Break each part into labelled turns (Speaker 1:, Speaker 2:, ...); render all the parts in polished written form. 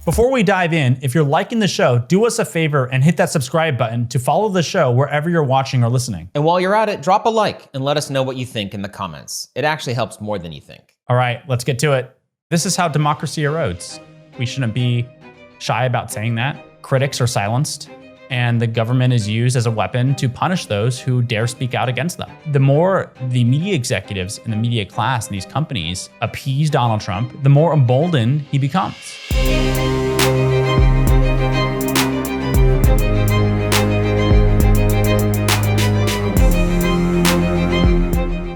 Speaker 1: Before we dive in, if you're liking the show, do us a favor and hit that subscribe button to follow the show wherever you're watching or listening.
Speaker 2: And while you're at it, drop a like and let us know what you think in the comments. It actually helps more than you think.
Speaker 1: All right, let's get to it. This is how democracy erodes. We shouldn't be shy about saying that. Critics are silenced, and the government is used as a weapon to punish those who dare speak out against them. The more the media executives and the media class in these companies appease Donald Trump, the more emboldened he becomes.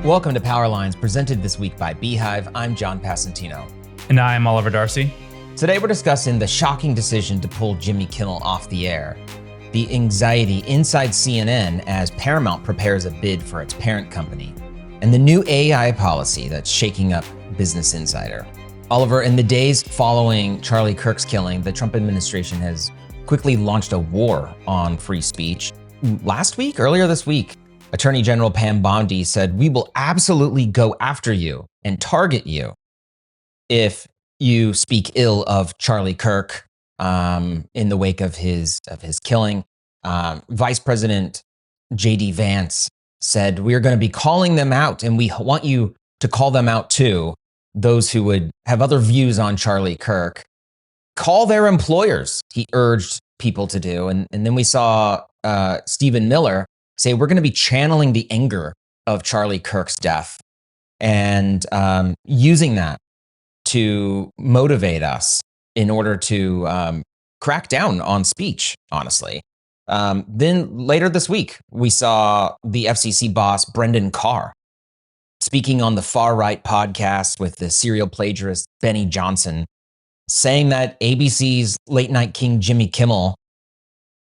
Speaker 2: Welcome to Power Lines, presented this week by Beehive. I'm John Passantino.
Speaker 1: And I am Oliver Darcy.
Speaker 2: Today we're discussing the shocking decision to pull Jimmy Kimmel off the air, the anxiety inside CNN as Paramount prepares a bid for its parent company, and the new AI policy that's shaking up Business Insider. Oliver, in the days following Charlie Kirk's killing, the Trump administration has quickly launched a war on free speech. Earlier this week, Attorney General Pam Bondi said, "We will absolutely go after you and target you if you speak ill of Charlie Kirk in the wake of his killing." Vice President J.D. Vance said, "We are going to be calling them out, and we want you to call them out too, those who would have other views on Charlie Kirk. Call their employers," he urged people to do. And then we saw Stephen Miller say, "We're going to be channeling the anger of Charlie Kirk's death and using that to motivate us in order to crack down on speech," honestly. Then later this week, we saw the FCC boss, Brendan Carr, speaking on the Far Right podcast with the serial plagiarist Benny Johnson, saying that ABC's late night king Jimmy Kimmel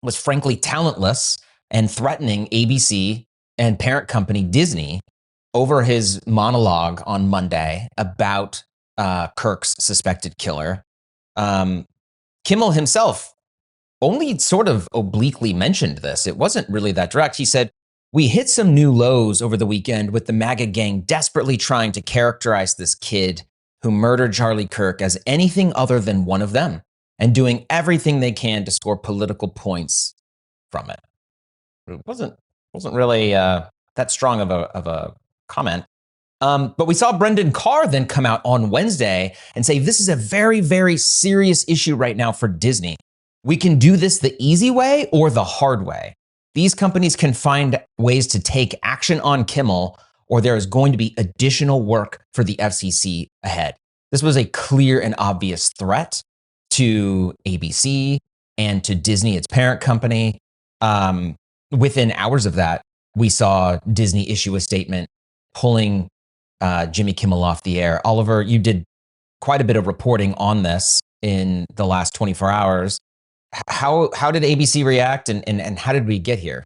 Speaker 2: was frankly talentless and threatening ABC and parent company Disney over his monologue on Monday about Kirk's suspected killer. Kimmel himself only sort of obliquely mentioned this. It wasn't really that direct. He said, "We hit some new lows over the weekend with the MAGA gang desperately trying to characterize this kid who murdered Charlie Kirk as anything other than one of them and doing everything they can to score political points from it." It wasn't really that strong of a comment. But we saw Brendan Carr then come out on Wednesday and say, "This is a very, very serious issue right now for Disney. We can do this the easy way or the hard way. These companies can find ways to take action on Kimmel, or there is going to be additional work for the FCC ahead." This was a clear and obvious threat to ABC and to Disney, its parent company. Within hours of that, we saw Disney issue a statement pulling Jimmy Kimmel off the air. Oliver, you did quite a bit of reporting on this in the last 24 hours. How did ABC react and how did we get here?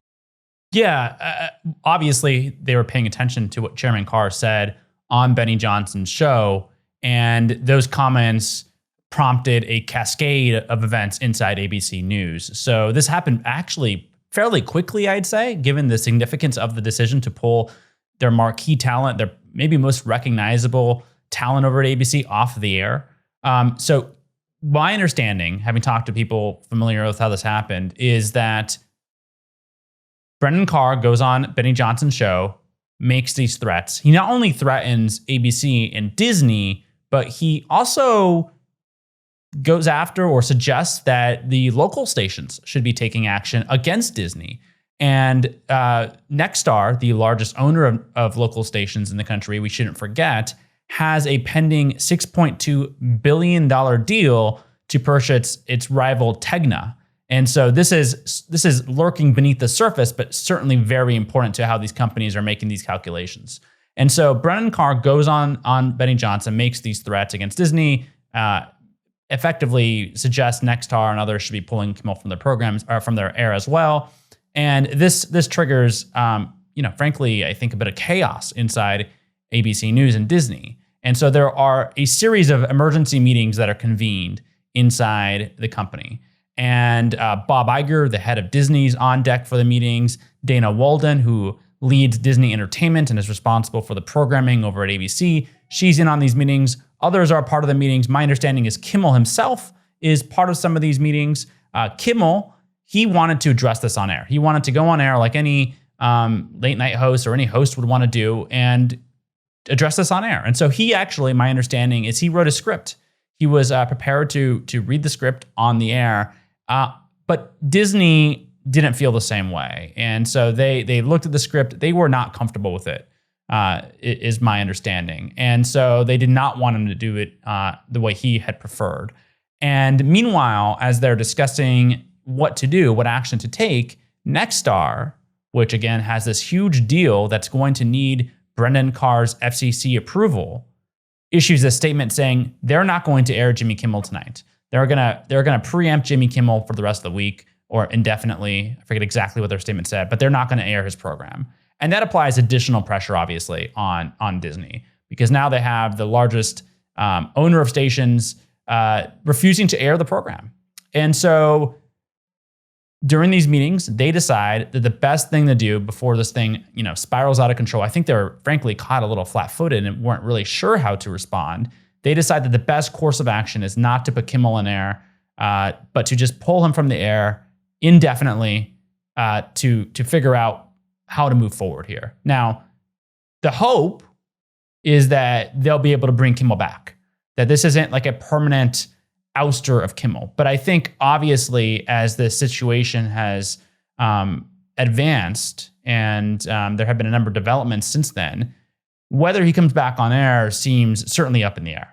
Speaker 1: Yeah, obviously they were paying attention to what Chairman Carr said on Benny Johnson's show, and those comments prompted a cascade of events inside ABC News. So this happened actually fairly quickly, I'd say, given the significance of the decision to pull their marquee talent, their maybe most recognizable talent over at ABC off the air. So my understanding, having talked to people familiar with how this happened, is that Brendan Carr goes on Benny Johnson's show, makes these threats. He not only threatens ABC and Disney, but he also goes after or suggests that the local stations should be taking action against Disney. And Nexstar, the largest owner of local stations in the country, we shouldn't forget, has a pending $6.2 billion deal to purchase its rival Tegna. And so this is lurking beneath the surface, but certainly very important to how these companies are making these calculations. And so Brendan Carr goes on Benny Johnson, makes these threats against Disney, effectively suggests Nexstar and others should be pulling Kimmel from their programs or from their air as well. And this triggers, frankly, I think a bit of chaos inside ABC News and Disney. And so there are a series of emergency meetings that are convened inside the company. And Bob Iger, the head of Disney's on deck for the meetings. Dana Walden, who leads Disney Entertainment and is responsible for the programming over at ABC, she's in on these meetings. Others are part of the meetings. My understanding is Kimmel himself is part of some of these meetings. Kimmel, he wanted to address this on air. He wanted to go on air like any late night host or any host would want to do and address this on air. And so he actually, my understanding is he wrote a script. He was prepared to read the script on the air, but Disney didn't feel the same way. And so they looked at the script. They were not comfortable with it, is my understanding. And so they did not want him to do it the way he had preferred. And meanwhile, as they're discussing what to do, what action to take, Nexstar, which again has this huge deal that's going to need Brendan Carr's FCC approval, issues a statement saying they're not going to air Jimmy Kimmel tonight. They're gonna preempt Jimmy Kimmel for the rest of the week or indefinitely. I forget exactly what their statement said, but they're not going to air his program. And that applies additional pressure, obviously, on Disney, because now they have the largest owner of stations refusing to air the program. And so during these meetings, they decide that the best thing to do before this thing, spirals out of control. I think they're frankly caught a little flat-footed and weren't really sure how to respond. They decide that the best course of action is not to put Kimmel in air, but to just pull him from the air indefinitely to figure out how to move forward here. Now, the hope is that they'll be able to bring Kimmel back, that this isn't like a permanent ouster of Kimmel. But I think obviously as the situation has advanced and there have been a number of developments since then, whether he comes back on air seems certainly up in the air.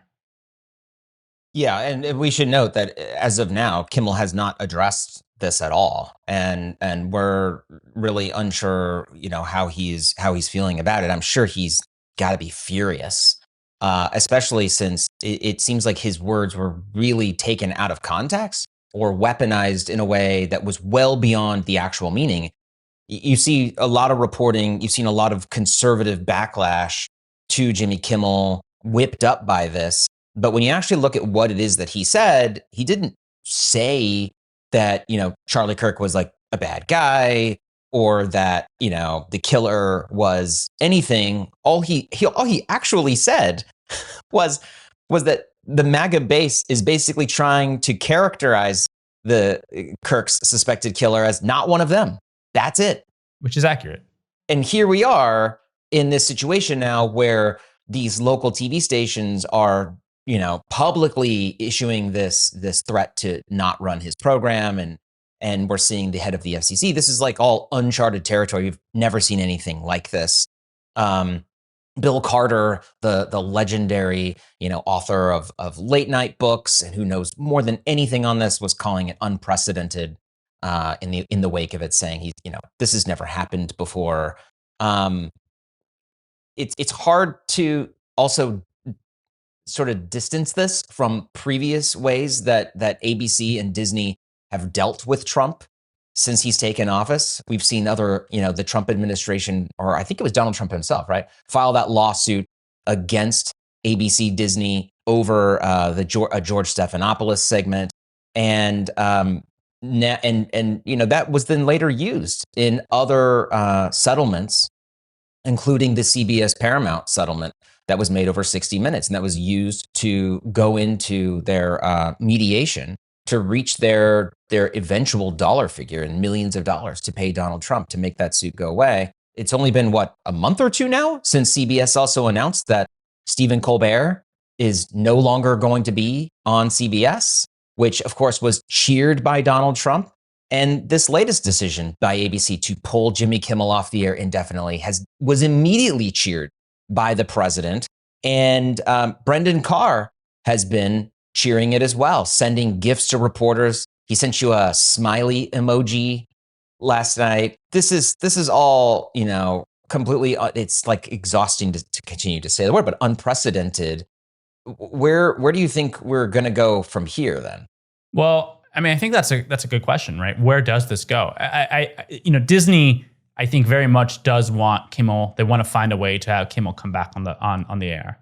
Speaker 2: Yeah, and we should note that as of now, Kimmel has not addressed this at all, and we're really unsure, how he's feeling about it. I'm sure he's got to be furious, especially since it seems like his words were really taken out of context or weaponized in a way that was well beyond the actual meaning. You see a lot of reporting, you've seen a lot of conservative backlash to Jimmy Kimmel whipped up by this. But when you actually look at what it is that he said, he didn't say that, Charlie Kirk was like a bad guy or that, the killer was anything. All he actually said was that the MAGA base is basically trying to characterize the Kirk's suspected killer as not one of them. That's it.
Speaker 1: Which is accurate.
Speaker 2: And here we are in this situation now where these local TV stations are, publicly issuing this threat to not run his program, and we're seeing the head of the FCC. This is like all uncharted territory. We've never seen anything like this. Bill Carter, the legendary, author of late night books and who knows more than anything on this, was calling it unprecedented in the wake of it, saying this has never happened before. It's hard to also sort of distance this from previous ways that ABC and Disney have dealt with Trump since he's taken office. We've seen other, the Trump administration, or I think it was Donald Trump himself, right, file that lawsuit against ABC Disney over a George Stephanopoulos segment, and that was then later used in other settlements, including the CBS Paramount settlement that was made over 60 Minutes, and that was used to go into their mediation to reach their eventual dollar figure in millions of dollars to pay Donald Trump to make that suit go away. It's only been, a month or two now since CBS also announced that Stephen Colbert is no longer going to be on CBS, which of course was cheered by Donald Trump. And this latest decision by ABC to pull Jimmy Kimmel off the air indefinitely was immediately cheered by the president. And Brendan Carr has been cheering it as well, sending gifts to reporters. He sent you a smiley emoji last night. This is all, completely, it's like exhausting to continue to say the word, but unprecedented. Where do you think we're going to go from here then?
Speaker 1: Well, I think that's a good question, right? Where does this go? Disney, I think, very much does want Kimmel. They want to find a way to have Kimmel come back on the air.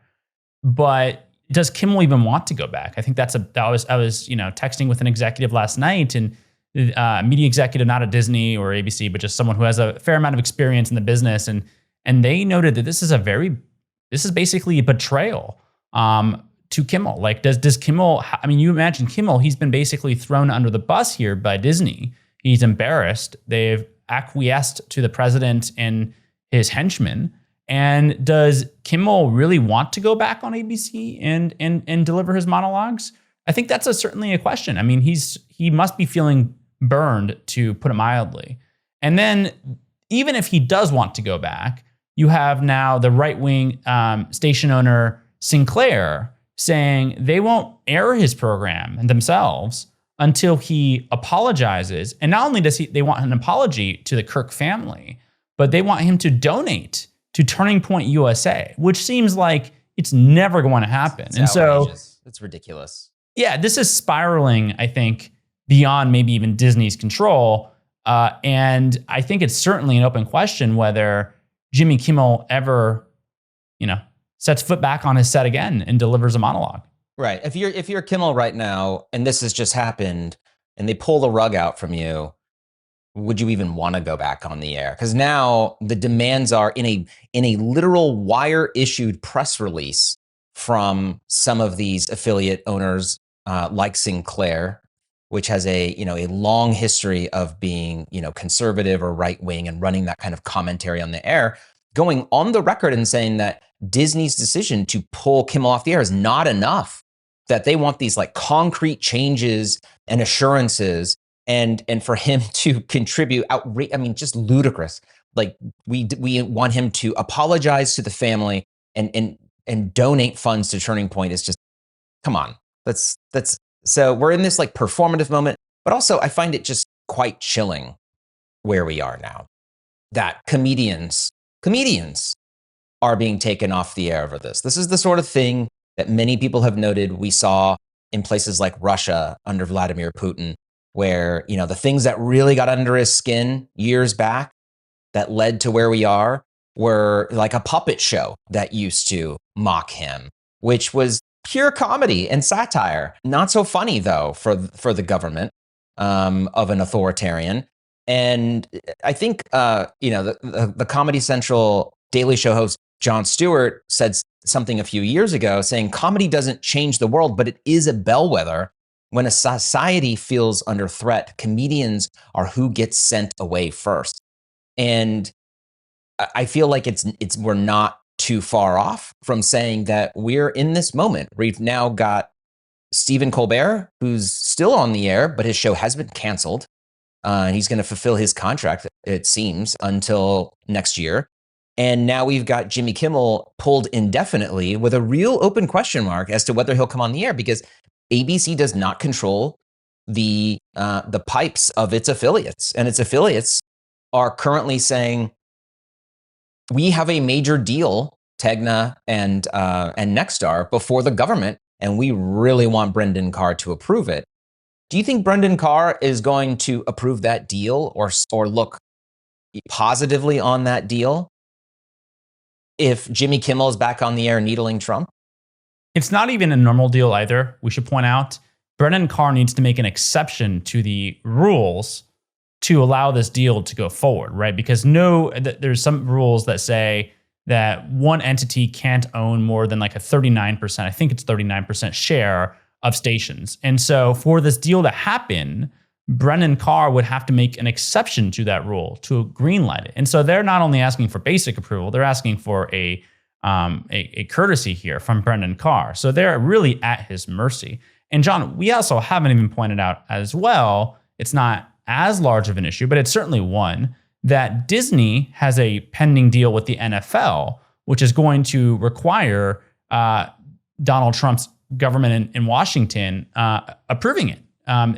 Speaker 1: But does Kimmel even want to go back? I think I was texting with an executive last night, and a media executive, not at Disney or ABC, but just someone who has a fair amount of experience in the business, and they noted that this is basically a betrayal to to Kimmel? Like, does Kimmel, I mean, you imagine Kimmel, he's been basically thrown under the bus here by Disney. He's embarrassed. They've acquiesced to the president and his henchmen. And does Kimmel really want to go back on ABC and deliver his monologues? I think that's certainly a question. I mean, he must be feeling burned, to put it mildly. And then even if he does want to go back, you have now the right-wing station owner Sinclair saying they won't air his program themselves until he apologizes. And not only does they want an apology to the Kirk family, but they want him to donate to Turning Point USA, which seems like it's never going to happen.
Speaker 2: It's outrageous. It's ridiculous.
Speaker 1: Yeah, this is spiraling, I think, beyond maybe even Disney's control. And I think it's certainly an open question whether Jimmy Kimmel ever, sets foot back on his set again and delivers a monologue.
Speaker 2: Right. If you're Kimmel right now, and this has just happened, and they pull the rug out from you, would you even want to go back on the air? Because now the demands are in a literal wire-issued press release from some of these affiliate owners, like Sinclair, which has a long history of being conservative or right-wing and running that kind of commentary on the air, going on the record and saying that Disney's decision to pull Kimmel off the air is not enough, that they want these like concrete changes and assurances, and for him to contribute just ludicrous. Like we want him to apologize to the family and donate funds to Turning Point. Is just, come on. That's so we're in this like performative moment, but also I find it just quite chilling where we are now, that comedians are being taken off the air over this. This is the sort of thing that many people have noted we saw in places like Russia under Vladimir Putin, where, the things that really got under his skin years back that led to where we are were like a puppet show that used to mock him, which was pure comedy and satire. Not so funny, though, for the government of an authoritarian. And I think, the Comedy Central Daily Show host Jon Stewart said something a few years ago saying comedy doesn't change the world, but it is a bellwether. When a society feels under threat, comedians are who gets sent away first. And I feel like we're not too far off from saying that we're in this moment. We've now got Stephen Colbert, who's still on the air, but his show has been canceled. And he's going to fulfill his contract, it seems, until next year. And now we've got Jimmy Kimmel pulled indefinitely with a real open question mark as to whether he'll come on the air, because ABC does not control the pipes of its affiliates. And its affiliates are currently saying, we have a major deal, Tegna and Nexstar, before the government, and we really want Brendan Carr to approve it. Do you think Brendan Carr is going to approve that deal or look positively on that deal if Jimmy Kimmel is back on the air needling Trump?
Speaker 1: It's not even a normal deal either. We should point out Brendan Carr needs to make an exception to the rules to allow this deal to go forward, right? Because there's some rules that say that one entity can't own more than like a 39%, I think it's 39% share of stations. And so for this deal to happen, Brendan Carr would have to make an exception to that rule to greenlight it. And so they're not only asking for basic approval, they're asking for a courtesy here from Brendan Carr. So they're really at his mercy. And John, we also haven't even pointed out as well, it's not as large of an issue, but it's certainly one, that Disney has a pending deal with the NFL, which is going to require Donald Trump's government in Washington approving it.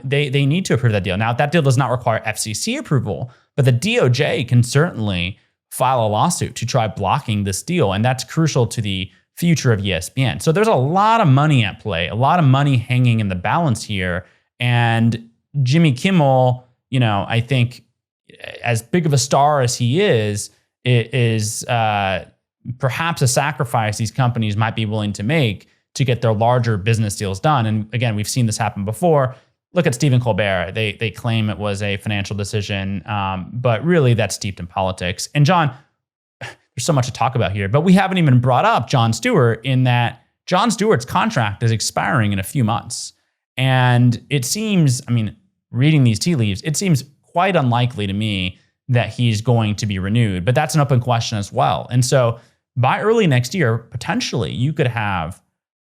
Speaker 1: They need to approve that deal. Now, that deal does not require FCC approval, but the DOJ can certainly file a lawsuit to try blocking this deal, and that's crucial to the future of ESPN. So there's a lot of money at play, a lot of money hanging in the balance here, and Jimmy Kimmel, I think as big of a star as he is perhaps a sacrifice these companies might be willing to make to get their larger business deals done. And again, we've seen this happen before. Look at Stephen Colbert. They claim it was a financial decision, but really that's steeped in politics. And John, there's so much to talk about here, but we haven't even brought up Jon Stewart in that Jon Stewart's contract is expiring in a few months. And it seems, reading these tea leaves, it seems quite unlikely to me that he's going to be renewed. But that's an open question as well. And so by early next year, potentially, you could have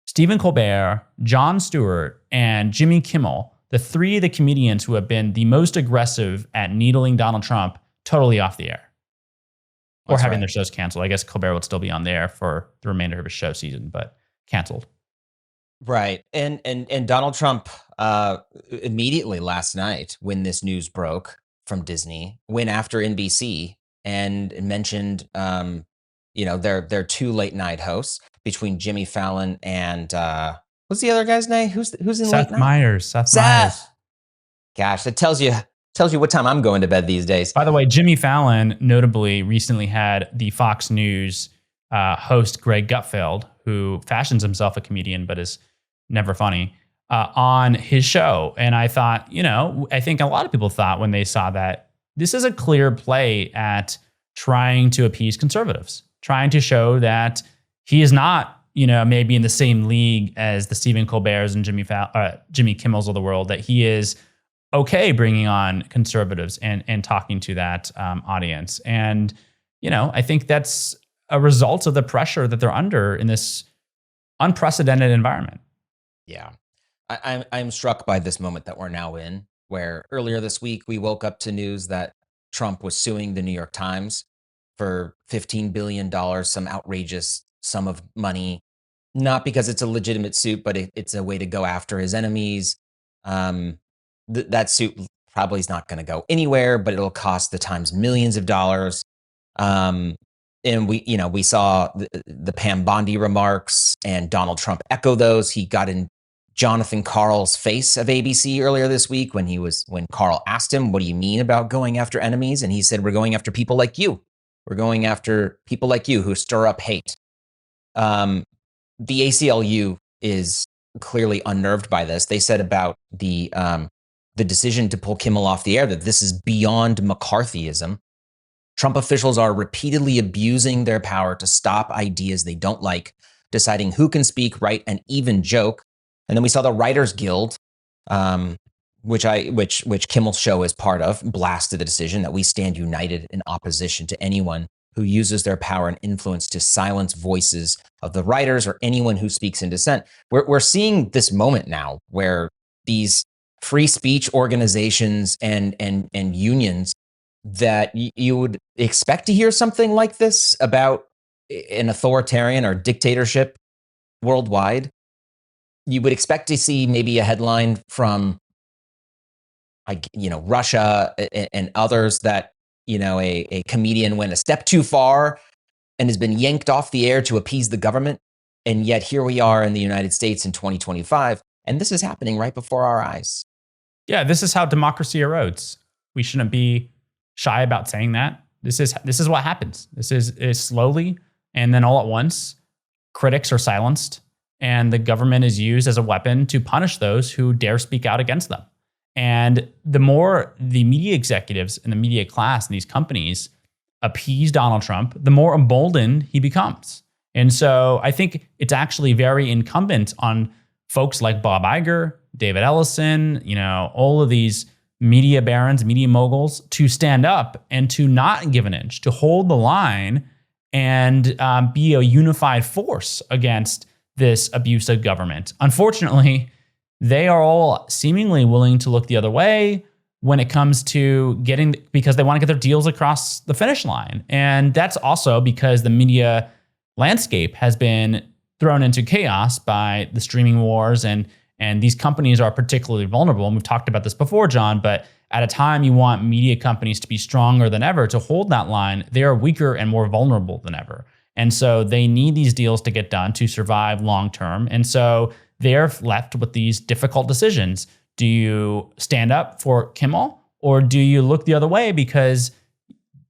Speaker 1: Stephen Colbert, Jon Stewart, and Jimmy Kimmel, the three of the comedians who have been the most aggressive at needling Donald Trump, totally off the air. Or
Speaker 2: That's
Speaker 1: having
Speaker 2: right.
Speaker 1: their shows canceled. I guess Colbert would still be on there for the remainder of his show season, but canceled.
Speaker 2: Right. And Donald Trump immediately last night, when this news broke from Disney, went after NBC and mentioned their two late night hosts between Jimmy Fallon and what's the other guy's name? Who's in late
Speaker 1: Seth
Speaker 2: night?
Speaker 1: Meyers. Seth Meyers.
Speaker 2: Gosh, that tells you what time I'm going to bed these days.
Speaker 1: By the way, Jimmy Fallon notably recently had the Fox News host Greg Gutfeld, who fashions himself a comedian but is never funny, on his show. And I thought, I think a lot of people thought when they saw that this is a clear play at trying to appease conservatives, trying to show that he is not, maybe in the same league as the Stephen Colberts and Jimmy Kimmels of the world, that he is okay bringing on conservatives and talking to that audience. And, I think that's a result of the pressure that they're under in this unprecedented environment.
Speaker 2: Yeah. I'm struck by this moment that we're now in, where earlier this week we woke up to news that Trump was suing the New York Times for $15 billion, some outrageous sum of money, not because it's a legitimate suit, but it's a way to go after his enemies. That suit probably is not going to go anywhere, but it'll cost the Times millions of dollars. And we saw the Pam Bondi remarks, and Donald Trump echo those. He got in Jonathan Karl's face of ABC earlier this week when Karl asked him, "What do you mean about going after enemies?" And he said, "We're going after people like you. We're going after people like you who stir up hate." The ACLU is clearly unnerved by this. They said about the decision to pull Kimmel off the air that this is beyond McCarthyism. Trump officials are repeatedly abusing their power to stop ideas they don't like, deciding who can speak, write, and even joke. And then we saw the Writers Guild, which Kimmel's show is part of, blasted the decision that we stand united in opposition to anyone who uses their power and influence to silence voices of the writers or anyone who speaks in dissent. We're seeing this moment now where these free speech organizations and unions that you would expect to hear something like this about an authoritarian or dictatorship worldwide. You would expect to see maybe a headline from, Russia and others that, a comedian went a step too far and has been yanked off the air to appease the government. And yet here we are in the United States in 2025, and this is happening right before our eyes.
Speaker 1: Yeah, this is how democracy erodes. We shouldn't be shy about saying that. This is what happens. This is slowly, and then all at once, critics are silenced, and the government is used as a weapon to punish those who dare speak out against them. And the more the media executives and the media class and these companies appease Donald Trump, the more emboldened he becomes. And so I think it's actually very incumbent on folks like Bob Iger, David Ellison, all of these media barons, media moguls, to stand up and to not give an inch, to hold the line and be a unified force against this abuse of government. Unfortunately, they are all seemingly willing to look the other way when it comes to because they want to get their deals across the finish line. And that's also because the media landscape has been thrown into chaos by the streaming wars, and these companies are particularly vulnerable. And we've talked about this before, John, but at a time you want media companies to be stronger than ever to hold that line, they are weaker and more vulnerable than ever. And so they need these deals to get done to survive long term. And so they're left with these difficult decisions. Do you stand up for Kimmel, or do you look the other way because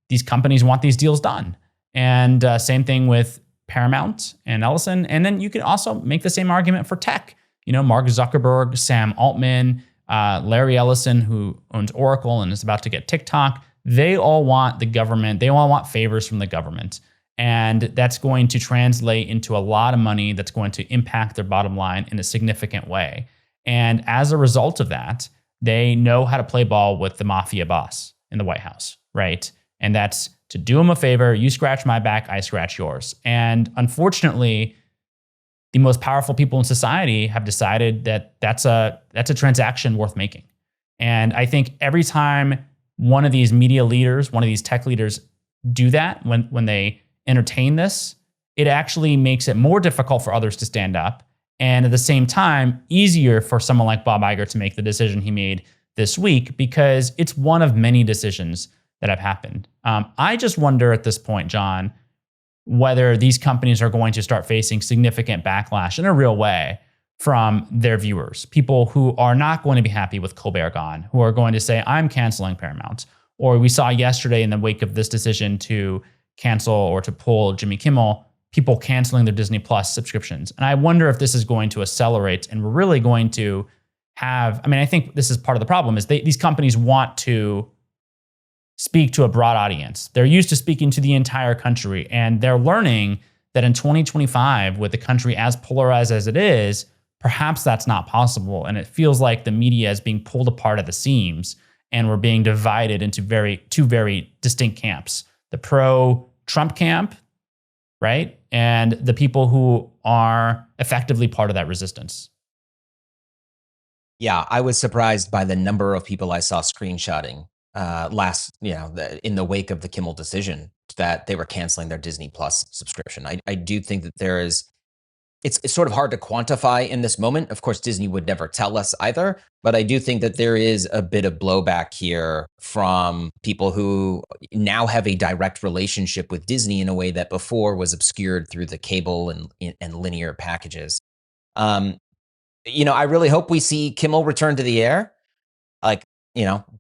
Speaker 1: these companies want these deals done? And same thing with Paramount and Ellison. And then you can also make the same argument for tech. Mark Zuckerberg, Sam Altman, Larry Ellison, who owns Oracle and is about to get TikTok. They all want the government. They all want favors from the government. And that's going to translate into a lot of money that's going to impact their bottom line in a significant way. And as a result of that, they know how to play ball with the mafia boss in the White House, right? And that's to do them a favor. You scratch my back, I scratch yours. And unfortunately, the most powerful people in society have decided that that's a transaction worth making. And I think every time one of these media leaders, one of these tech leaders do that, when they entertain this, it actually makes it more difficult for others to stand up. And at the same time, easier for someone like Bob Iger to make the decision he made this week, because it's one of many decisions that have happened. I just wonder at this point, Jon, whether these companies are going to start facing significant backlash in a real way from their viewers, people who are not going to be happy with Colbert gone, who are going to say, I'm canceling Paramount. Or we saw yesterday in the wake of this decision to cancel or to pull Jimmy Kimmel, people canceling their Disney Plus subscriptions. And I wonder if this is going to accelerate and we're really going to have, I think this is part of the problem, is these companies want to speak to a broad audience. They're used to speaking to the entire country, and they're learning that in 2025, with the country as polarized as it is, perhaps that's not possible. And it feels like the media is being pulled apart at the seams, and we're being divided into two very distinct camps. The pro-Trump camp, right? And the people who are effectively part of that resistance.
Speaker 2: Yeah, I was surprised by the number of people I saw screenshotting in the wake of the Kimmel decision, that they were canceling their Disney Plus subscription. I do think that it's sort of hard to quantify in this moment. Of course, Disney would never tell us either, but I do think that there is a bit of blowback here from people who now have a direct relationship with Disney in a way that before was obscured through the cable and linear packages. I really hope we see Kimmel return to the air.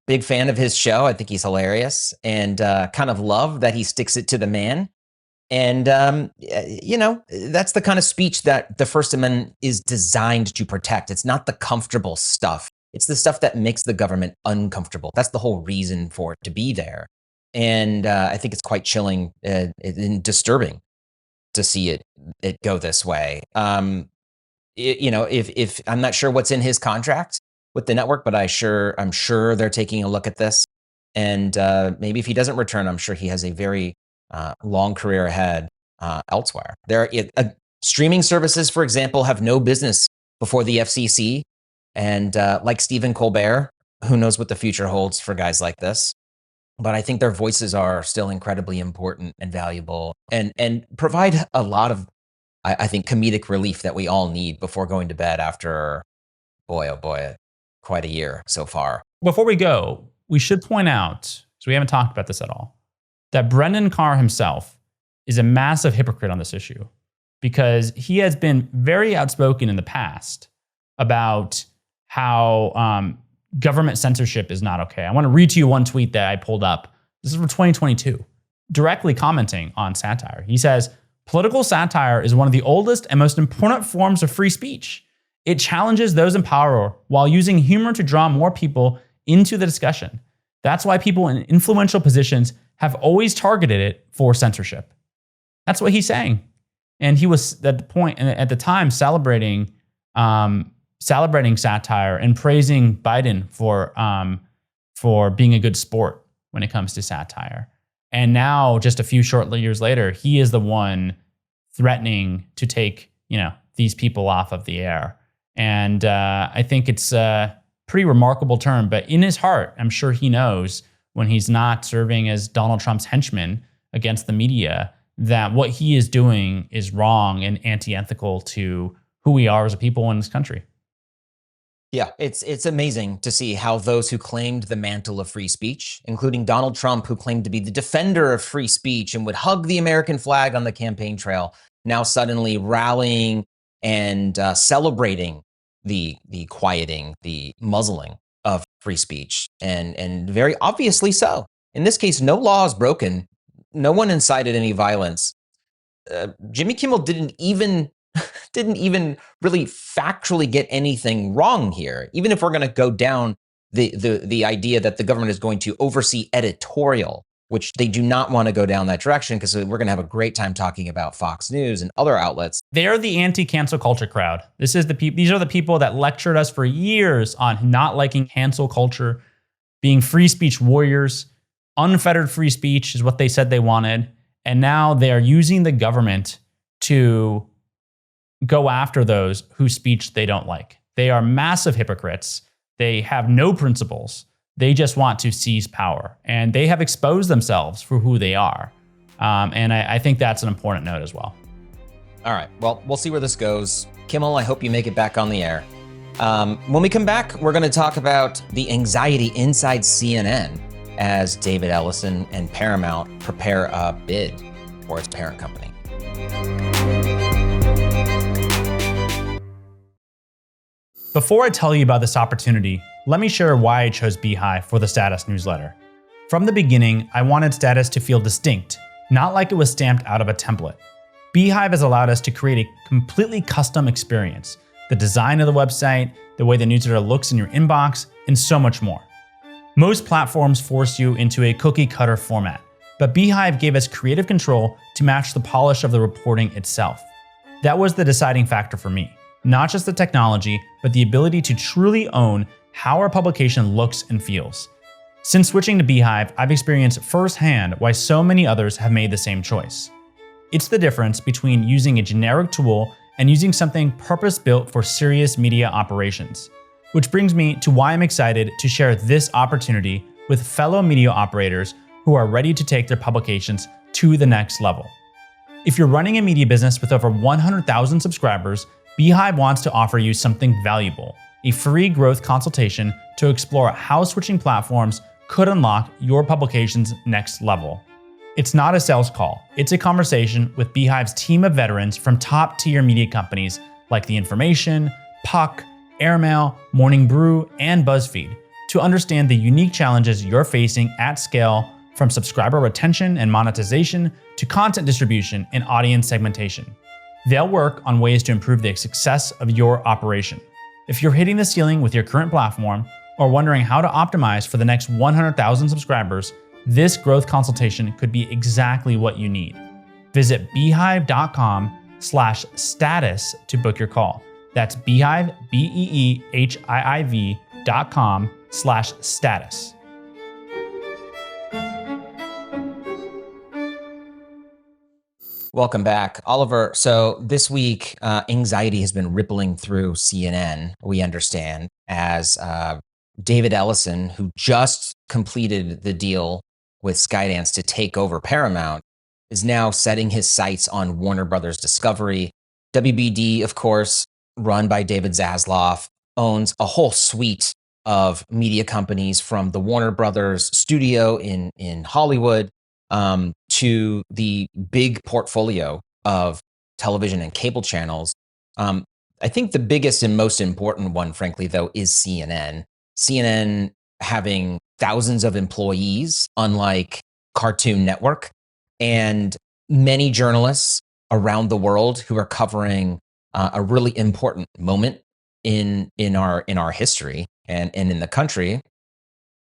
Speaker 2: Big fan of his show. I think he's hilarious, and kind of love that he sticks it to the man. And, that's the kind of speech that the First Amendment is designed to protect. It's not the comfortable stuff. It's the stuff that makes the government uncomfortable. That's the whole reason for it to be there. And I think it's quite chilling and disturbing to see it go this way. If I'm not sure what's in his contract with the network, but I'm sure they're taking a look at this. And maybe if he doesn't return, I'm sure he has a very long career ahead elsewhere. Streaming services, for example, have no business before the FCC. And like Stephen Colbert, who knows what the future holds for guys like this. But I think their voices are still incredibly important and valuable, and provide a lot of, I think, comedic relief that we all need before going to bed after, boy, oh boy, quite a year so far.
Speaker 1: Before we go, we should point out, so we haven't talked about this at all, that Brendan Carr himself is a massive hypocrite on this issue, because he has been very outspoken in the past about how government censorship is not okay. I want to read to you one tweet that I pulled up. This is from 2022, directly commenting on satire. He says, "Political satire is one of the oldest and most important forms of free speech. It challenges those in power while using humor to draw more people into the discussion. That's why people in influential positions have always targeted it for censorship." That's what he's saying. And he was at the time celebrating satire and praising Biden for being a good sport when it comes to satire. And now, just a few short years later, he is the one threatening to take these people off of the air. And I think it's a pretty remarkable term. But in his heart, I'm sure he knows, when he's not serving as Donald Trump's henchman against the media, that what he is doing is wrong and anti-ethical to who we are as a people in this country.
Speaker 2: Yeah, it's amazing to see how those who claimed the mantle of free speech, including Donald Trump, who claimed to be the defender of free speech and would hug the American flag on the campaign trail, now suddenly rallying and celebrating the quieting, the muzzling of free speech, and very obviously so. In this case, no law is broken. No one incited any violence. Jimmy Kimmel didn't even really factually get anything wrong here. Even if we're going to go down the idea that the government is going to oversee editorial which they do not want to go down that direction because we're going to have a great time talking about Fox News and other outlets.
Speaker 1: They're the anti-cancel culture crowd. These are the people that lectured us for years on not liking cancel culture, being free speech warriors. Unfettered free speech is what they said they wanted. And now they are using the government to go after those whose speech they don't like. They are massive hypocrites. They have no principles. They just want to seize power. And they have exposed themselves for who they are. And I think that's an important note as well.
Speaker 2: All right. Well, we'll see where this goes. Kimmel, I hope you make it back on the air. When we come back, we're going to talk about the anxiety inside CNN as David Ellison and Paramount prepare a bid for its parent company.
Speaker 1: Before I tell you about this opportunity, let me share why I chose Beehive for the Status newsletter. From the beginning, I wanted Status to feel distinct, not like it was stamped out of a template. Beehive has allowed us to create a completely custom experience, the design of the website, the way the newsletter looks in your inbox, and so much more. Most platforms force you into a cookie-cutter format, but Beehive gave us creative control to match the polish of the reporting itself. That was the deciding factor for me. Not just the technology, but the ability to truly own how our publication looks and feels. Since switching to Beehive, I've experienced firsthand why so many others have made the same choice. It's the difference between using a generic tool and using something purpose-built for serious media operations. Which brings me to why I'm excited to share this opportunity with fellow media operators who are ready to take their publications to the next level. If you're running a media business with over 100,000 subscribers, Beehive wants to offer you something valuable, a free growth consultation to explore how switching platforms could unlock your publication's next level. It's not a sales call, it's a conversation with Beehive's team of veterans from top-tier media companies like The Information, Puck, Airmail, Morning Brew, and BuzzFeed to understand the unique challenges you're facing at scale, from subscriber retention and monetization to content distribution and audience segmentation. They'll work on ways to improve the success of your operation. If you're hitting the ceiling with your current platform or wondering how to optimize for the next 100,000 subscribers, this growth consultation could be exactly what you need. Visit beehive.com/status to book your call. That's Beehive, BEEHIV.com/status.
Speaker 2: Welcome back, Oliver. So this week, anxiety has been rippling through CNN, we understand, as David Ellison, who just completed the deal with Skydance to take over Paramount, is now setting his sights on Warner Brothers Discovery. WBD, of course, run by David Zaslav, owns a whole suite of media companies, from the Warner Brothers studio in Hollywood to the big portfolio of television and cable channels. I think the biggest and most important one, frankly, though, is CNN. CNN having thousands of employees, unlike Cartoon Network, and many journalists around the world who are covering a really important moment in our history and in the country,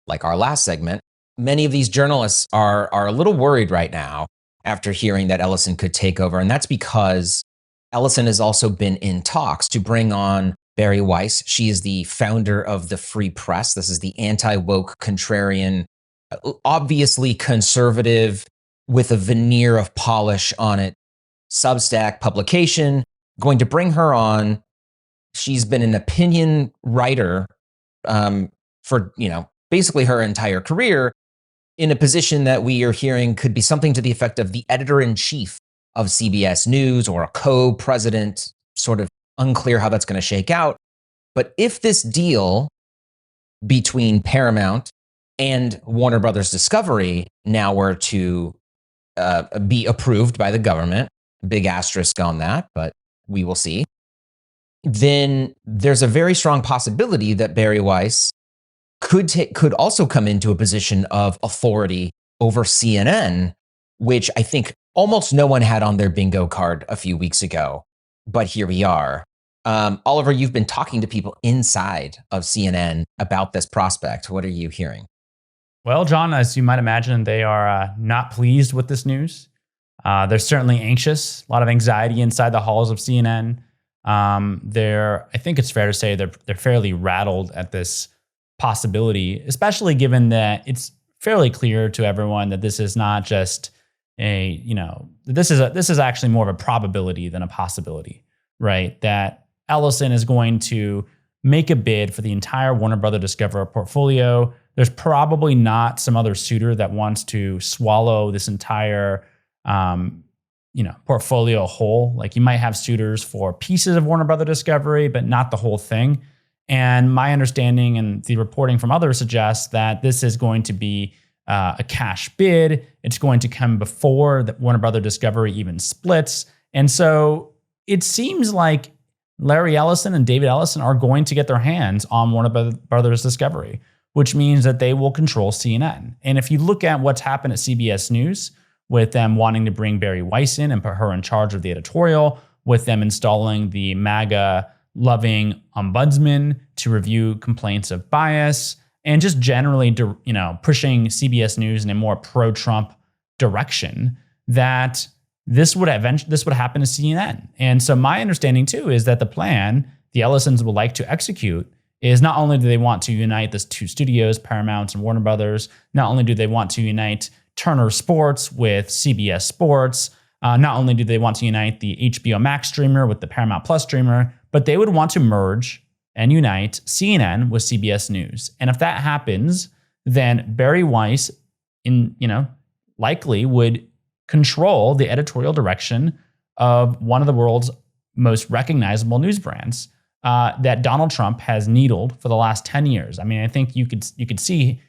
Speaker 2: like our last segment. Many of these journalists are a little worried right now after hearing that Ellison could take over, and that's because Ellison has also been in talks to bring on Bari Weiss. She is the founder of the Free Press. This is the anti-woke, contrarian, obviously conservative with a veneer of polish on it, Substack publication. Going to bring her on. She's been an opinion writer for basically her entire career, in a position that we are hearing could be something to the effect of the editor-in-chief of CBS News or a co-president, sort of unclear how that's going to shake out. But if this deal between Paramount and Warner Brothers Discovery now were to be approved by the government, big asterisk on that, but we will see, then there's a very strong possibility that Bari Weiss could also come into a position of authority over CNN, which I think almost no one had on their bingo card a few weeks ago. But here we are. Oliver, you've been talking to people inside of CNN about this prospect. What are you hearing?
Speaker 1: Well, John, as you might imagine, they are not pleased with this news. They're certainly anxious, a lot of anxiety inside the halls of CNN. I think it's fair to say they're fairly rattled at this possibility, especially given that it's fairly clear to everyone that this is not just this is actually more of a probability than a possibility, right? That Ellison is going to make a bid for the entire Warner Brother Discovery portfolio. There's probably not some other suitor that wants to swallow this entire portfolio whole. Like, you might have suitors for pieces of Warner Brother Discovery, but not the whole thing. And my understanding and the reporting from others suggests that this is going to be a cash bid. It's going to come before the Warner Brother Discovery even splits. And so it seems like Larry Ellison and David Ellison are going to get their hands on Warner Brothers Discovery, which means that they will control CNN. And if you look at what's happened at CBS News, with them wanting to bring Barry Weiss in and put her in charge of the editorial, with them installing the MAGA-loving ombudsman to review complaints of bias, and just generally, pushing CBS News in a more pro-Trump direction, that this would happen to CNN. And so my understanding too is that the plan the Ellisons would like to execute is not only do they want to unite the two studios, Paramount and Warner Brothers, not only do they want to unite Turner Sports with CBS Sports, not only do they want to unite the HBO Max streamer with the Paramount Plus streamer, but they would want to merge and unite CNN with CBS News. And if that happens, then Barry Weiss likely would control the editorial direction of one of the world's most recognizable news brands that Donald Trump has needled for the last 10 years. I mean, I think you could see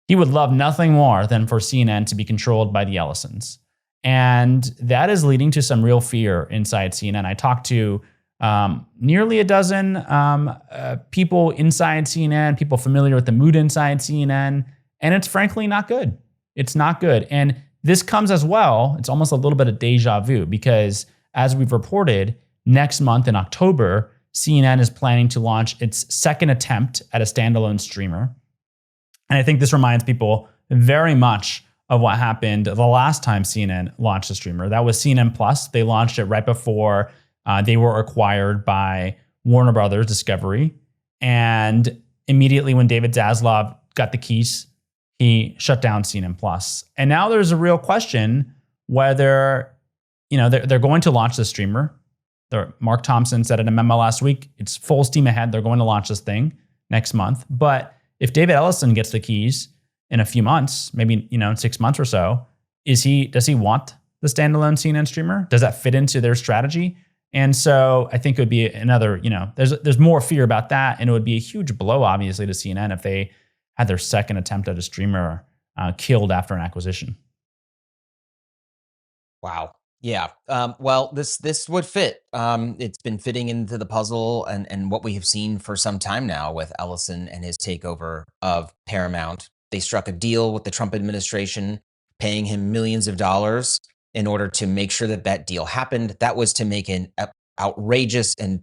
Speaker 1: he would love nothing more than for CNN to be controlled by the Ellisons. And that is leading to some real fear inside CNN. I talked to nearly a dozen people inside CNN, people familiar with the mood inside CNN, and it's frankly not good. It's not good. And this comes as well, it's almost a little bit of deja vu, because as we've reported, next month in October, CNN is planning to launch its second attempt at a standalone streamer. And I think this reminds people very much of what happened the last time CNN launched a streamer. That was CNN Plus. They launched it right before they were acquired by Warner Brothers Discovery. And immediately when David Zaslav got the keys, he shut down CNN Plus. And now there's a real question whether, they're going to launch the streamer. Mark Thompson said in a memo last week, it's full steam ahead. They're going to launch this thing next month. But if David Ellison gets the keys in a few months, maybe, in 6 months or so, does he want the standalone CNN streamer? Does that fit into their strategy? And so I think it would be another, there's more fear about that. And it would be a huge blow, obviously, to CNN if they had their second attempt at a streamer killed after an acquisition.
Speaker 2: Wow. Yeah. Well, this would fit. It's been fitting into the puzzle and what we have seen for some time now with Ellison and his takeover of Paramount. They struck a deal with the Trump administration, paying him millions of dollars in order to make sure that deal happened. That was to make an outrageous and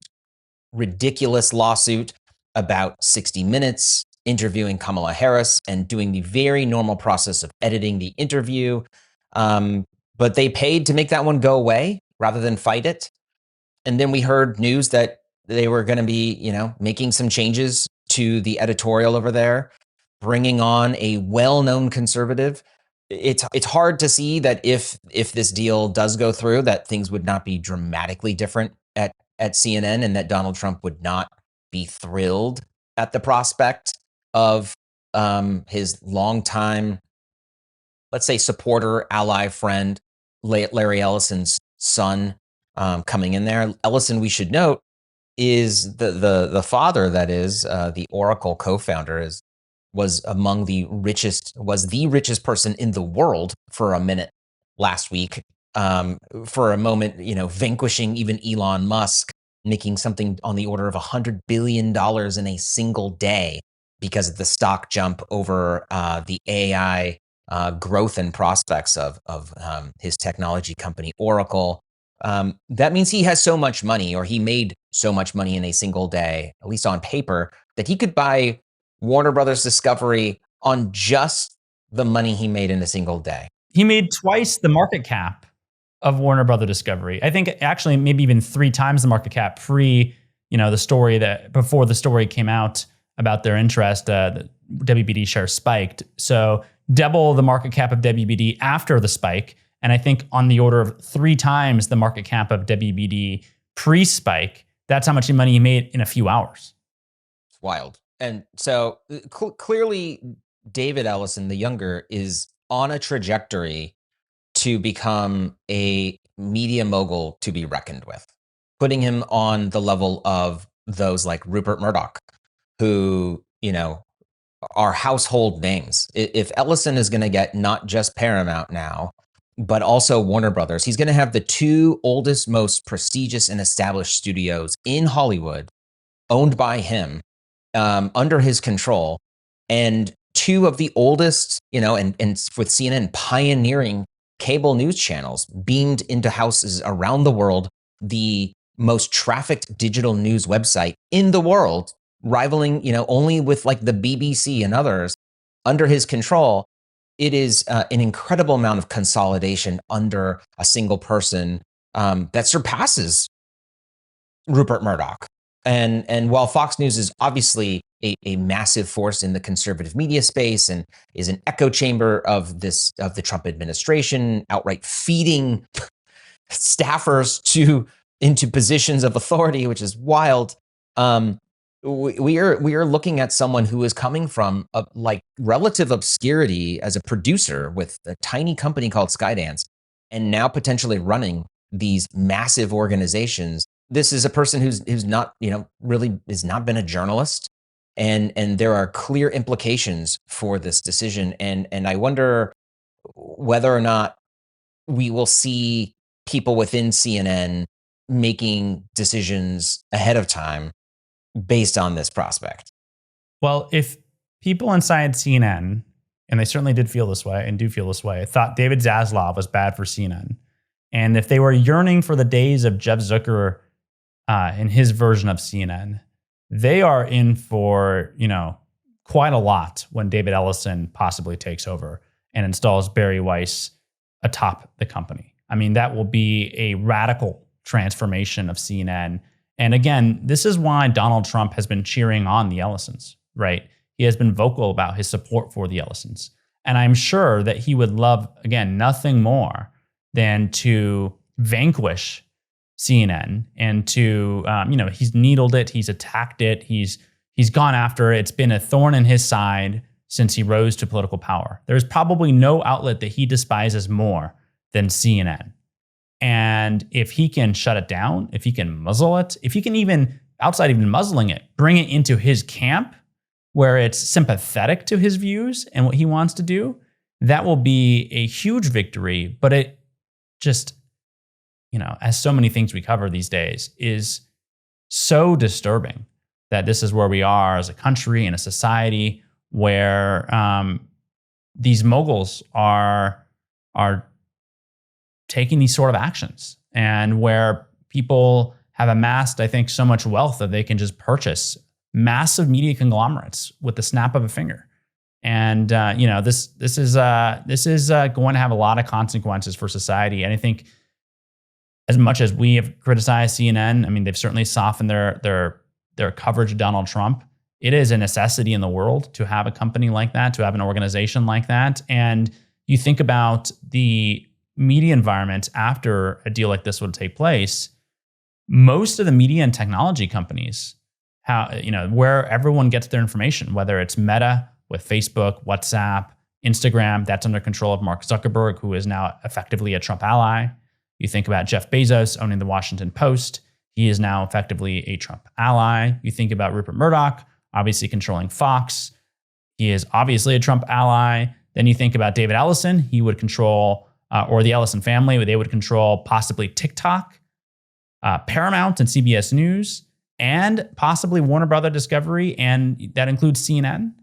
Speaker 2: ridiculous lawsuit about 60 Minutes, interviewing Kamala Harris and doing the very normal process of editing the interview. But they paid to make that one go away rather than fight it. And then we heard news that they were going to be, making some changes to the editorial over there, bringing on a well-known conservative. It's hard to see that if this deal does go through, that things would not be dramatically different at CNN, and that Donald Trump would not be thrilled at the prospect of his longtime, let's say, supporter, ally, friend, Larry Ellison's son coming in there. Ellison, we should note, is the father, that is, the Oracle co-founder, was the richest person in the world for a minute last week, for a moment, vanquishing even Elon Musk, making something on the order of $100 billion in a single day because of the stock jump over the AI growth and prospects of his technology company, Oracle. That means he has so much money, or he made so much money in a single day, at least on paper, that he could buy Warner Brothers Discovery on just the money he made in a single day.
Speaker 1: He made twice the market cap of Warner Brother Discovery. I think actually maybe even 3 times the market cap the story that before the story came out about their interest, the WBD share spiked. So double the market cap of WBD after the spike. And I think on the order of 3 times the market cap of WBD pre-spike. That's how much money he made in a few hours.
Speaker 2: It's wild. And so clearly David Ellison, the younger, is on a trajectory to become a media mogul to be reckoned with, putting him on the level of those like Rupert Murdoch, who, are household names. If Ellison is going to get not just Paramount now, but also Warner Brothers, he's going to have the 2 oldest, most prestigious and established studios in Hollywood owned by him, under his control, and 2 of the oldest, and with CNN pioneering cable news channels beamed into houses around the world, the most trafficked digital news website in the world, rivaling, only with like the BBC and others under his control. It is an incredible amount of consolidation under a single person that surpasses Rupert Murdoch. And while Fox News is obviously a massive force in the conservative media space and is an echo chamber of the Trump administration, outright feeding staffers into positions of authority, which is wild. We are looking at someone who is coming from a relative obscurity as a producer with a tiny company called Skydance, and now potentially running these massive organizations. This is a person who's not, really has not been a journalist, and there are clear implications for this decision. And I wonder whether or not we will see people within CNN making decisions ahead of time based on this prospect.
Speaker 1: Well, if people inside CNN, and they certainly did feel this way and do feel this way, thought David Zaslav was bad for CNN, and if they were yearning for the days of Jeff Zucker in his version of CNN, they are in for, quite a lot when David Ellison possibly takes over and installs Barry Weiss atop the company. I mean, that will be a radical transformation of CNN. And again, this is why Donald Trump has been cheering on the Ellisons, right? He has been vocal about his support for the Ellisons. And I'm sure that he would love, again, nothing more than to vanquish CNN and to, he's needled it, he's attacked it, he's gone after it. It's been a thorn in his side since he rose to political power. There's probably no outlet that he despises more than CNN. And if he can shut it down, if he can muzzle it, if he can even, outside even muzzling it, bring it into his camp where it's sympathetic to his views and what he wants to do, that will be a huge victory. But it just, as so many things we cover these days, is so disturbing that this is where we are as a country and a society where these moguls are taking these sort of actions, and where people have amassed, I think, so much wealth that they can just purchase massive media conglomerates with the snap of a finger. And this is going to have a lot of consequences for society. And I think, as much as we have criticized CNN, I mean, they've certainly softened their coverage of Donald Trump. It is a necessity in the world to have a company like that, to have an organization like that. And you think about the media environment after a deal like this would take place, most of the media and technology companies, where everyone gets their information, whether it's Meta with Facebook, WhatsApp, Instagram, that's under control of Mark Zuckerberg, who is now effectively a Trump ally. You think about Jeff Bezos owning the Washington Post. He is now effectively a Trump ally. You think about Rupert Murdoch, obviously controlling Fox. He is obviously a Trump ally. Then you think about David Ellison. He would control or the Ellison family, they would control possibly TikTok, Paramount and CBS News, and possibly Warner Brother Discovery, and that includes CNN.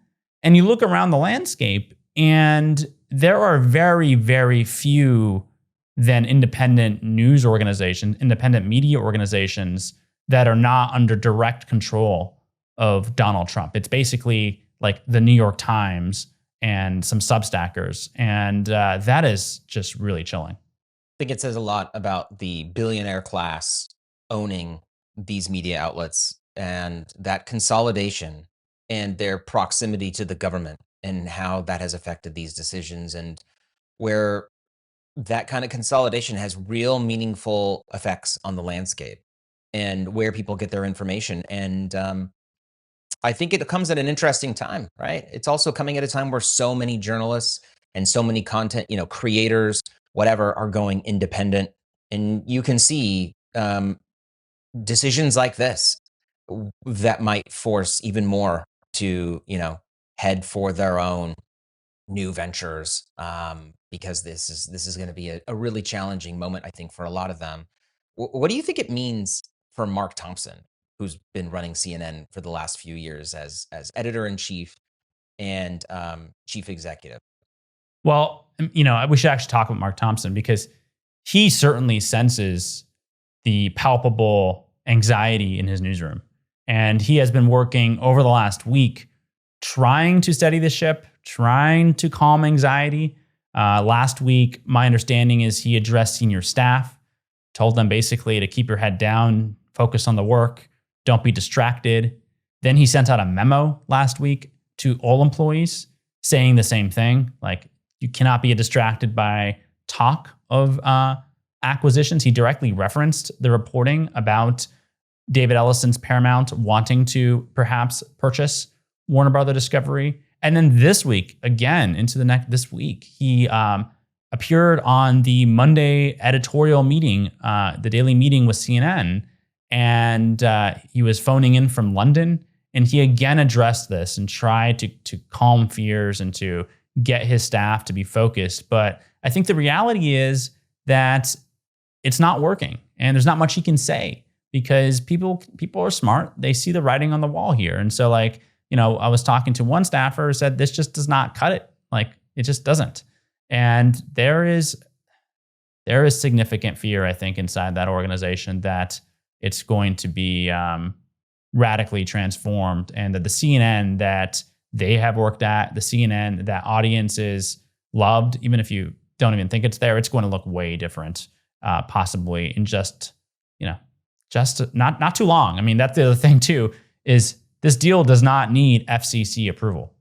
Speaker 1: And you look around the landscape, and there are very, very few then independent news organizations, independent media organizations that are not under direct control of Donald Trump. It's basically like the New York Times and some Substackers. And that is just really chilling.
Speaker 2: I think it says a lot about the billionaire class owning these media outlets and that consolidation and their proximity to the government and how that has affected these decisions, and where that kind of consolidation has real meaningful effects on the landscape and where people get their information. And I think it comes at an interesting time, right? It's also coming at a time where so many journalists and so many content, creators, whatever, are going independent. And you can see decisions like this that might force even more to, head for their own new ventures, because this is going to be a really challenging moment, I think, for a lot of them. What do you think it means for Mark Thompson, who's been running CNN for the last few years as editor in chief and chief executive?
Speaker 1: Well, we should actually talk about Mark Thompson, because he certainly senses the palpable anxiety in his newsroom. And he has been working over the last week trying to steady the ship, trying to calm anxiety. Last week, my understanding is he addressed senior staff, told them basically to keep your head down, focus on the work, don't be distracted. Then he sent out a memo last week to all employees saying the same thing, like, you cannot be distracted by talk of acquisitions. He directly referenced the reporting about David Ellison's Paramount wanting to perhaps purchase Warner Brother Discovery. And then this week, again, this week, he appeared on the Monday editorial meeting, the daily meeting with CNN, and he was phoning in from London. And he again addressed this and tried to calm fears and to get his staff to be focused. But I think the reality is that it's not working, and there's not much he can say, because people are smart. They see the writing on the wall here. And so, I was talking to one staffer who said this just does not cut it. Like, it just doesn't. And there is significant fear, I think, inside that organization that it's going to be radically transformed, and that the CNN that they have worked at, the CNN that audiences loved, even if you don't even think it's there, it's going to look way different, possibly in just not too long. I mean, that's the other thing too, is this deal does not need FCC approval,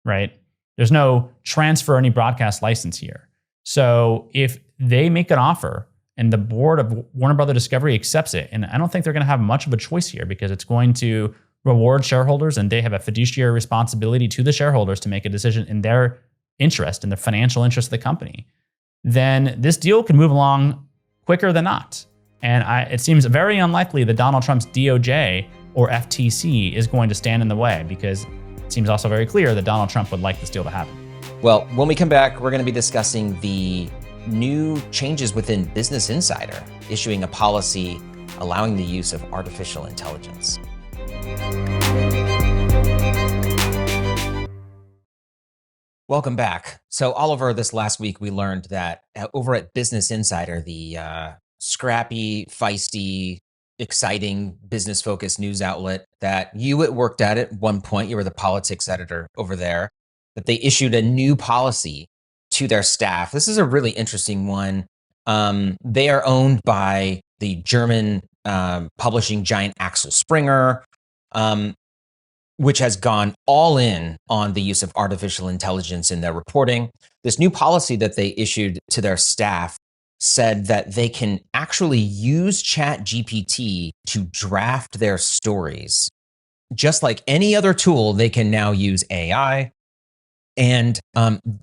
Speaker 1: right? There's no transfer any broadcast license here. So if they make an offer and the board of Warner Brother Discovery accepts it, and I don't think they're going to have much of a choice here, because it's going to reward shareholders, and they have a fiduciary responsibility to the shareholders to make a decision in their interest, in the financial interest of the company, then this deal can move along quicker than not. And it seems very unlikely that Donald Trump's DOJ or FTC is going to stand in the way, because it seems also very clear that Donald Trump would like this deal to happen.
Speaker 2: Well, when we come back, we're going to be discussing the new changes within Business Insider, issuing a policy allowing the use of artificial intelligence. Welcome back. So, Oliver, this last week we learned that over at Business Insider, the scrappy, feisty, exciting, business-focused news outlet that you had worked at one point, you were the politics editor over there, that they issued a new policy to their staff. This is a really interesting one. They are owned by the German publishing giant Axel Springer, which has gone all in on the use of artificial intelligence in their reporting. This new policy that they issued to their staff said that they can actually use ChatGPT to draft their stories. Just like any other tool, they can now use AI. And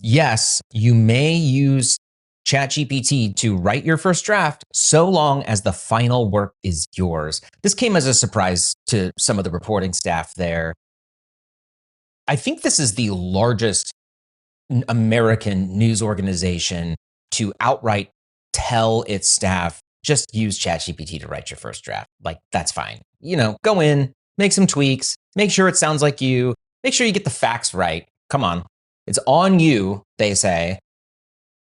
Speaker 2: yes, you may use ChatGPT to write your first draft, so long as the final work is yours. This came as a surprise to some of the reporting staff there. I think this is the largest American news organization to outright tell its staff, just use ChatGPT to write your first draft. Like, that's fine. Go in, make some tweaks, make sure it sounds like you, make sure you get the facts right. Come on. It's on you, they say,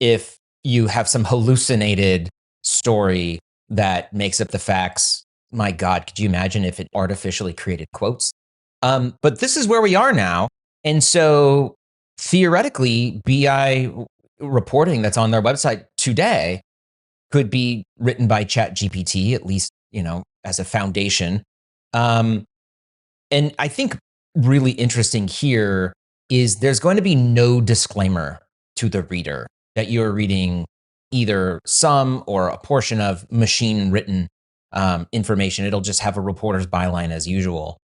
Speaker 2: if you have some hallucinated story that makes up the facts. My God, could you imagine if it artificially created quotes? But this is where we are now. And so theoretically, BI reporting that's on their website today could be written by ChatGPT, at least, as a foundation. And I think really interesting here is there's going to be no disclaimer to the reader that you're reading either some or a portion of machine written information. It'll just have a reporter's byline as usual.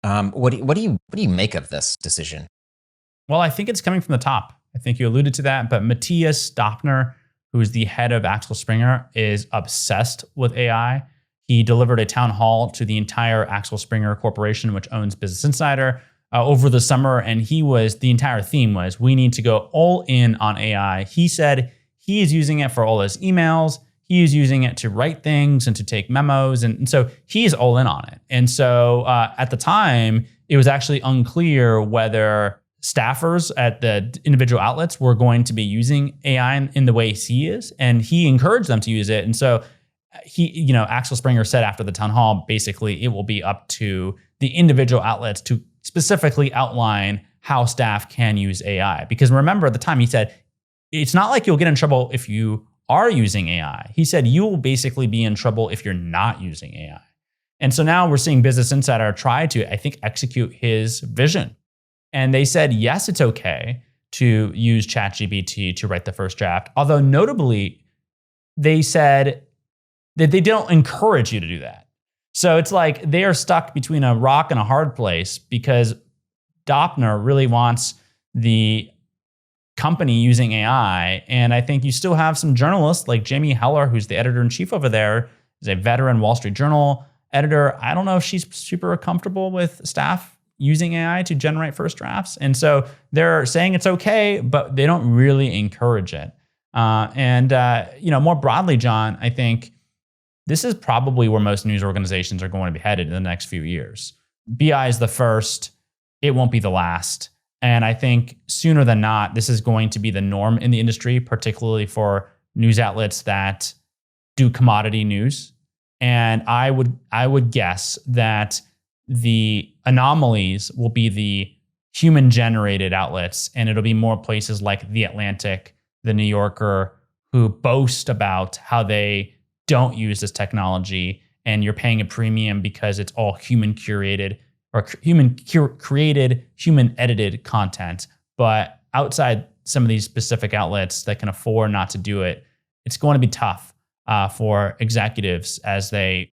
Speaker 2: What do you make of this decision?
Speaker 1: Well, I think it's coming from the top. I think you alluded to that, but Matthias Döpfner, who's the head of Axel Springer, is obsessed with AI. He delivered a town hall to the entire Axel Springer Corporation, which owns Business Insider, over the summer. And the entire theme was, we need to go all in on AI. He said he is using it for all his emails. He is using it to write things and to take memos. And so he's all in on it. And so at the time, it was actually unclear whether staffers at the individual outlets were going to be using AI in the way he is. And he encouraged them to use it. And so Axel Springer said after the town hall, basically, it will be up to the individual outlets to specifically outline how staff can use AI. Because remember, at the time, he said, it's not like you'll get in trouble if you are using AI. He said, you will basically be in trouble if you're not using AI. And so now we're seeing Business Insider try to, I think, execute his vision. And they said, yes, it's okay to use ChatGPT to write the first draft. Although notably, they said that they don't encourage you to do that. So it's like they are stuck between a rock and a hard place because Döpfner really wants the company using AI. And I think you still have some journalists like Jamie Heller, who's the editor-in-chief over there, is a veteran Wall Street Journal editor. I don't know if she's super comfortable with staff using AI to generate first drafts. And so they're saying it's okay, but they don't really encourage it. More broadly, John, I think this is probably where most news organizations are going to be headed in the next few years. BI is the first. It won't be the last. And I think sooner than not, this is going to be the norm in the industry, particularly for news outlets that do commodity news. And I would guess that the anomalies will be the human-generated outlets, and it'll be more places like The Atlantic, The New Yorker, who boast about how they don't use this technology, and you're paying a premium because it's all human-curated or human-created, human-edited content. But outside some of these specific outlets that can afford not to do it, it's going to be tough for executives as they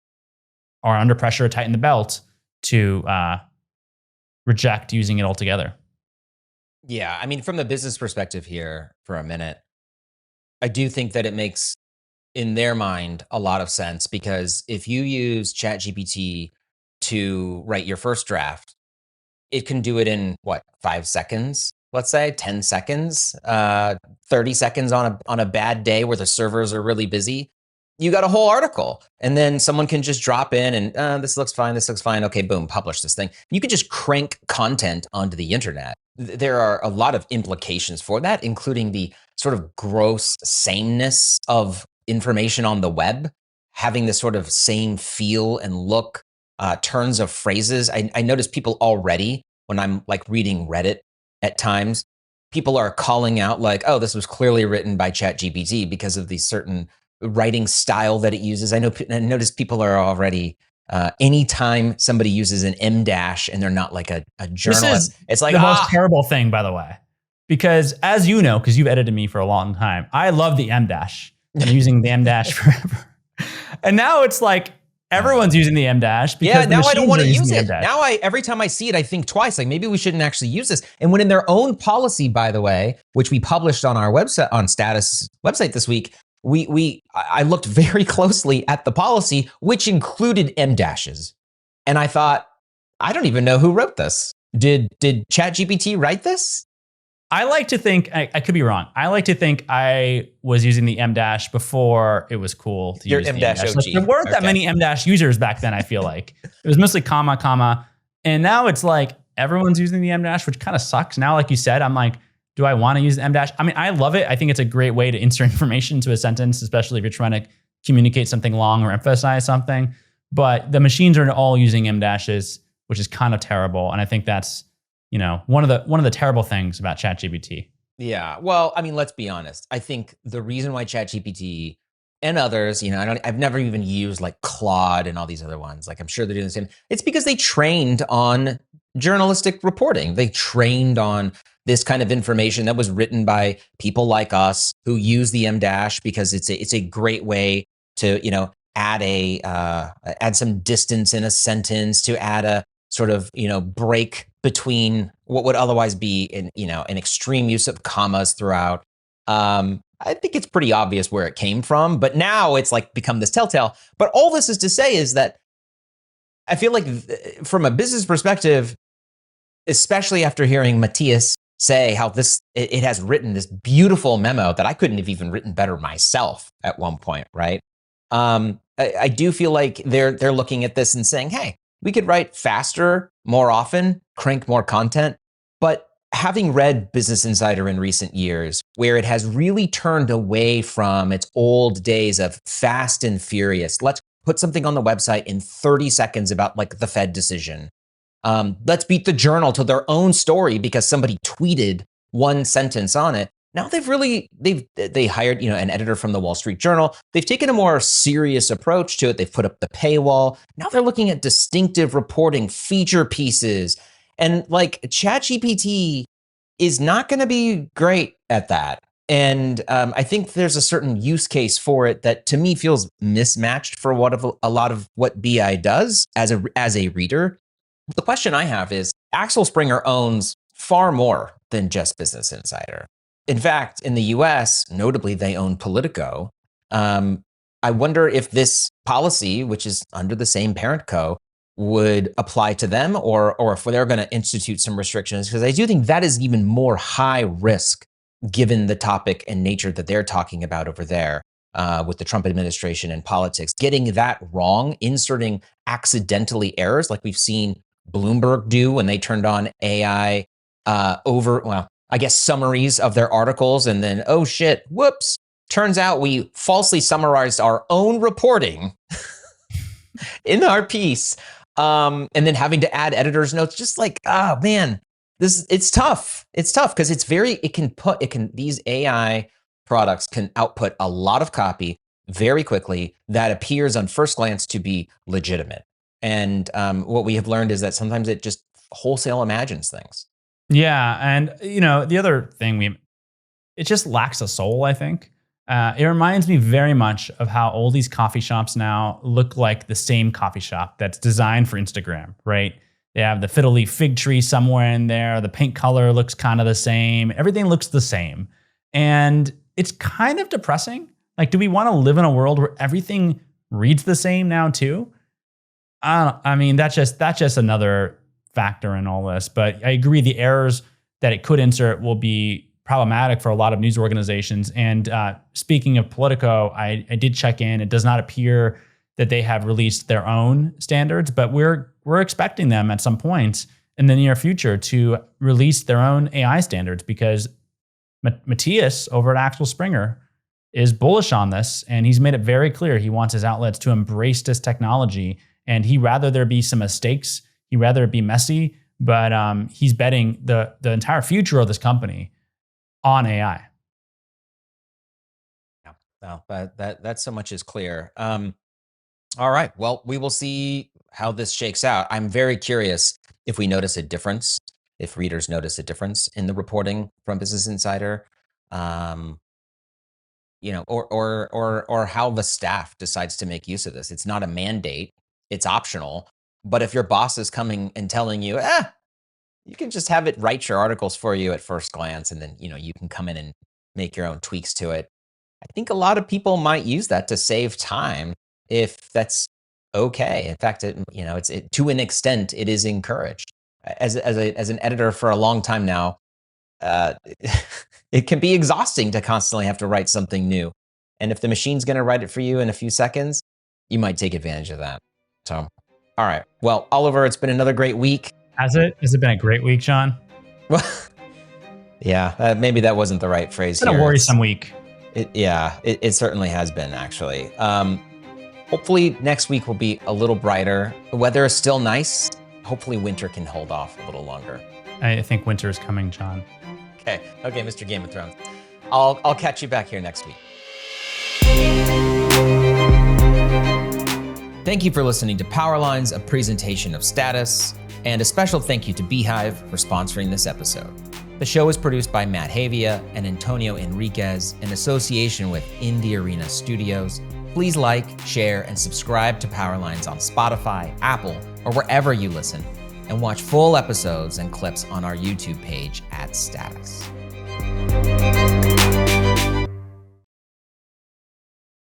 Speaker 1: are under pressure to tighten the belt to reject using it altogether.
Speaker 2: Yeah, I mean, from the business perspective here for a minute, I do think that it makes, in their mind, a lot of sense, because if you use ChatGPT to write your first draft, it can do it in 5 seconds, let's say 10 seconds, 30 seconds on a bad day where the servers are really busy. You got a whole article, and then someone can just drop in and this looks fine. Okay, boom, publish this thing. You could just crank content onto the internet. There are a lot of implications for that, including the sort of gross sameness of information on the web, having this sort of same feel and look, turns of phrases. I notice people already, when I'm like reading Reddit at times, people are calling out like, oh, this was clearly written by ChatGPT because of these certain writing style that it uses. I notice people are already, anytime somebody uses an M dash and they're not like a journalist, it's like
Speaker 1: the most terrible thing, by the way, because as you know, because you've edited me for a long time, I love the M dash. I'm using the M dash forever. And now it's like everyone's using the M dash because
Speaker 2: now I don't want to use it. Now every time I see it, I think twice, like maybe we shouldn't actually use this. And when in their own policy, by the way, which we published on our website, on Status website this week, I looked very closely at the policy, which included M dashes. And I thought, I don't even know who wrote this. Did ChatGPT write this?
Speaker 1: I like to think, I could be wrong. I like to think I was using the M dash before it was cool to use the M dash. Like, there weren't that many M dash users back then, I feel like. It was mostly comma, comma. And now it's like everyone's using the M dash, which kind of sucks. Now, like you said, I'm like, do I want to use the M dash? I mean, I love it. I think it's a great way to insert information into a sentence, especially if you're trying to communicate something long or emphasize something. But the machines are all using M dashes, which is kind of terrible. And I think that's, one of the terrible things about ChatGPT.
Speaker 2: Yeah. Well, I mean, let's be honest. I think the reason why ChatGPT and others, I've never even used like Claude and all these other ones. Like I'm sure they're doing the same. It's because they trained on journalistic reporting. They trained on this kind of information that was written by people like us who use the M dash because it's a great way to, add some distance in a sentence, to add a sort of, break between what would otherwise be an extreme use of commas throughout. I think it's pretty obvious where it came from, but now it's like become this telltale. But all this is to say is that I feel like from a business perspective, especially after hearing Matthias say how it has written this beautiful memo that I couldn't have even written better myself at one point, right? I do feel like they're looking at this and saying, hey, we could write faster, more often, crank more content. But having read Business Insider in recent years, where it has really turned away from its old days of fast and furious, let's put something on the website in 30 seconds about like the Fed decision. Let's beat the Journal to their own story because somebody tweeted one sentence on it. Now they hired, an editor from the Wall Street Journal. They've taken a more serious approach to it. They've put up the paywall. Now they're looking at distinctive reporting, feature pieces. And like ChatGPT is not going to be great at that. And I think there's a certain use case for it that to me feels mismatched for a lot of what BI does as a reader. The question I have is Axel Springer owns far more than just Business Insider. In fact, in the US, notably, they own Politico. I wonder if this policy, which is under the same parent co, would apply to them or if they're going to institute some restrictions, because I do think that is even more high risk given the topic and nature that they're talking about over there with the Trump administration and politics. Getting that wrong, inserting accidentally errors like we've seen Bloomberg do when they turned on AI summaries of their articles and then, oh shit, whoops, turns out we falsely summarized our own reporting in our piece. And then having to add editor's notes, just like, oh man, it's tough. It's tough because these AI products can output a lot of copy very quickly that appears on first glance to be legitimate. And what we have learned is that sometimes it just wholesale imagines things.
Speaker 1: Yeah. And, the other thing it just lacks a soul, I think. It reminds me very much of how all these coffee shops now look like the same coffee shop that's designed for Instagram, right? They have the fiddle leaf fig tree somewhere in there. The paint color looks kind of the same. Everything looks the same. And it's kind of depressing. Like, do we want to live in a world where everything reads the same now too? That's just another factor in all this. But I agree, the errors that it could insert will be problematic for a lot of news organizations. And speaking of Politico, I did check in. It does not appear that they have released their own standards, but we're expecting them at some point in the near future to release their own AI standards, because Matthias over at Axel Springer is bullish on this, and he's made it very clear he wants his outlets to embrace this technology, and he'd rather there be some mistakes, he'd rather it be messy, but he's betting the entire future of this company on AI.
Speaker 2: Yeah, well, that so much is clear. All right, well, we will see how this shakes out. I'm very curious if we notice a difference, if readers notice a difference in the reporting from Business Insider, or how the staff decides to make use of this. It's not a mandate, it's optional. But if your boss is coming and telling you, you can just have it write your articles for you at first glance, and then, you can come in and make your own tweaks to it. I think a lot of people might use that to save time if that's okay. In fact, it's to an extent, it is encouraged. As an editor for a long time now, it can be exhausting to constantly have to write something new. And if the machine's going to write it for you in a few seconds, you might take advantage of that. So, all right. Well, Oliver, it's been another great week.
Speaker 1: Has it? Has it been a great week, Jon?
Speaker 2: Well, yeah, maybe that wasn't the right phrase.
Speaker 1: It's been a worrisome week.
Speaker 2: It certainly has been, actually. Hopefully next week will be a little brighter. The weather is still nice. Hopefully winter can hold off a little longer.
Speaker 1: I think winter is coming, John.
Speaker 2: Okay, Mr. Game of Thrones. I'll catch you back here next week. Thank you for listening to Powerlines, a presentation of Status, and a special thank you to Beehive for sponsoring this episode. The show is produced by Matt Havia and Antonio Enriquez in association with In the Arena Studios. Please like, share, and subscribe to Powerlines on Spotify, Apple, or wherever you listen, and watch full episodes and clips on our YouTube page at Status.